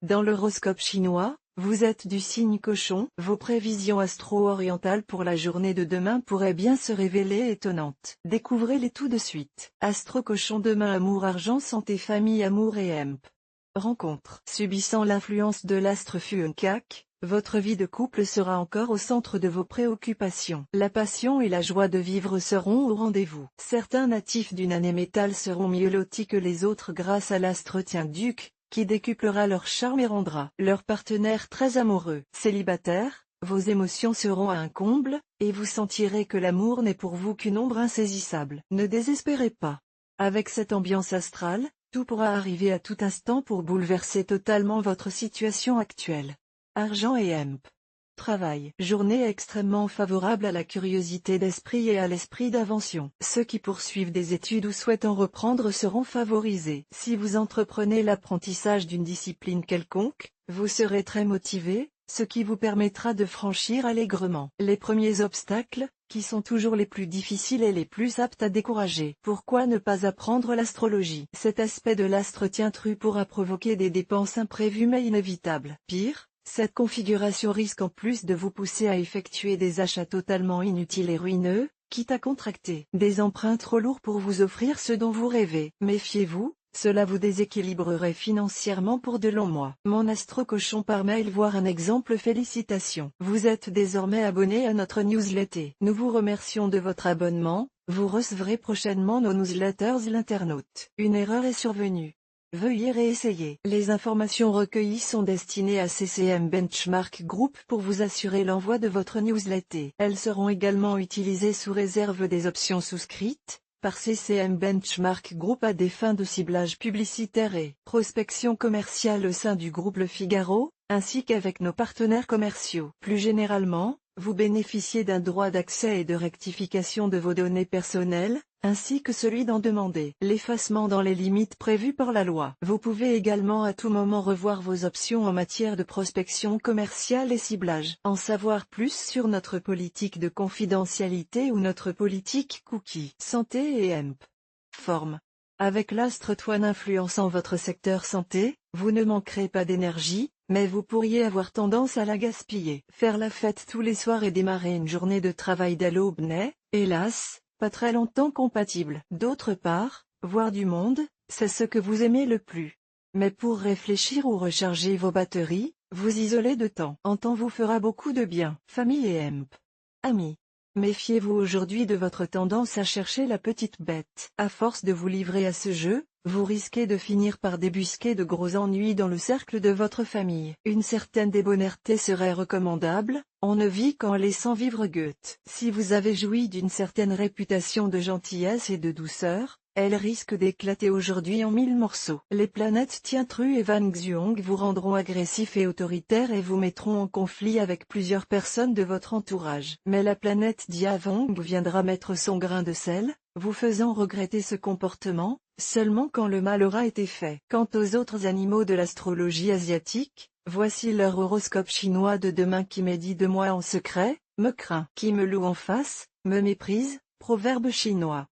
Dans l'horoscope chinois, vous êtes du signe Cochon, vos prévisions astro-orientales pour la journée de demain pourraient bien se révéler étonnantes. Découvrez-les tout de suite. Astro Cochon demain, amour, argent, santé, famille, amour et rencontre. Subissant l'influence de l'astre Funcak, votre vie de couple sera encore au centre de vos préoccupations. La passion et la joie de vivre seront au rendez-vous. Certains natifs d'une année métal seront mieux lotis que les autres grâce à l'astre Duc, qui décuplera leur charme et rendra leur partenaire très amoureux. Célibataire, vos émotions seront à un comble, et vous sentirez que l'amour n'est pour vous qu'une ombre insaisissable. Ne désespérez pas. Avec cette ambiance astrale, tout pourra arriver à tout instant pour bouleverser totalement votre situation actuelle. Argent et travail. Journée extrêmement favorable à la curiosité d'esprit et à l'esprit d'invention. Ceux qui poursuivent des études ou souhaitent en reprendre seront favorisés. Si vous entreprenez l'apprentissage d'une discipline quelconque, vous serez très motivé, ce qui vous permettra de franchir allègrement les premiers obstacles, qui sont toujours les plus difficiles et les plus aptes à décourager. Pourquoi ne pas apprendre l'astrologie? Cet aspect de l'astre Tru pourra provoquer des dépenses imprévues mais inévitables. Pire, cette configuration risque en plus de vous pousser à effectuer des achats totalement inutiles et ruineux, quitte à contracter des emprunts trop lourds pour vous offrir ce dont vous rêvez. Méfiez-vous, cela vous déséquilibrerait financièrement pour de longs mois. Mon astro cochon par mail, voir un exemple. Félicitations. Vous êtes désormais abonné à notre newsletter. Nous vous remercions de votre abonnement, vous recevrez prochainement nos newsletters. L'internaute. Une erreur est survenue. Veuillez réessayer. Les informations recueillies sont destinées à CCM Benchmark Group pour vous assurer l'envoi de votre newsletter. Elles seront également utilisées sous réserve des options souscrites par CCM Benchmark Group à des fins de ciblage publicitaire et prospection commerciale au sein du groupe Le Figaro, ainsi qu'avec nos partenaires commerciaux. Plus généralement, vous bénéficiez d'un droit d'accès et de rectification de vos données personnelles, ainsi que celui d'en demander l'effacement dans les limites prévues par la loi. Vous pouvez également à tout moment revoir vos options en matière de prospection commerciale et ciblage. En savoir plus sur notre politique de confidentialité ou notre politique cookie. Santé et forme. Avec l'astre Toine influençant votre secteur santé, vous ne manquerez pas d'énergie, mais vous pourriez avoir tendance à la gaspiller. Faire la fête tous les soirs et démarrer une journée de travail dès l'aube n'est, hélas, pas très longtemps compatible. D'autre part, voir du monde, c'est ce que vous aimez le plus. Mais pour réfléchir ou recharger vos batteries, vous isoler de temps en temps vous fera beaucoup de bien. Famille et amis. Méfiez-vous aujourd'hui de votre tendance à chercher la petite bête. À force de vous livrer à ce jeu, vous risquez de finir par débusquer de gros ennuis dans le cercle de votre famille. Une certaine débonnaire serait recommandable, on ne vit qu'en laissant vivre Goethe. Si vous avez joui d'une certaine réputation de gentillesse et de douceur, elle risque d'éclater aujourd'hui en 1000 morceaux. Les planètes Tru et Van Xiong vous rendront agressif et autoritaire et vous mettront en conflit avec plusieurs personnes de votre entourage. Mais la planète Diavong viendra mettre son grain de sel, vous faisant regretter ce comportement, seulement quand le mal aura été fait. Quant aux autres animaux de l'astrologie asiatique, voici leur horoscope chinois de demain. Qui médit de moi en secret, me craint. Qui me loue en face, me méprise. Proverbe chinois.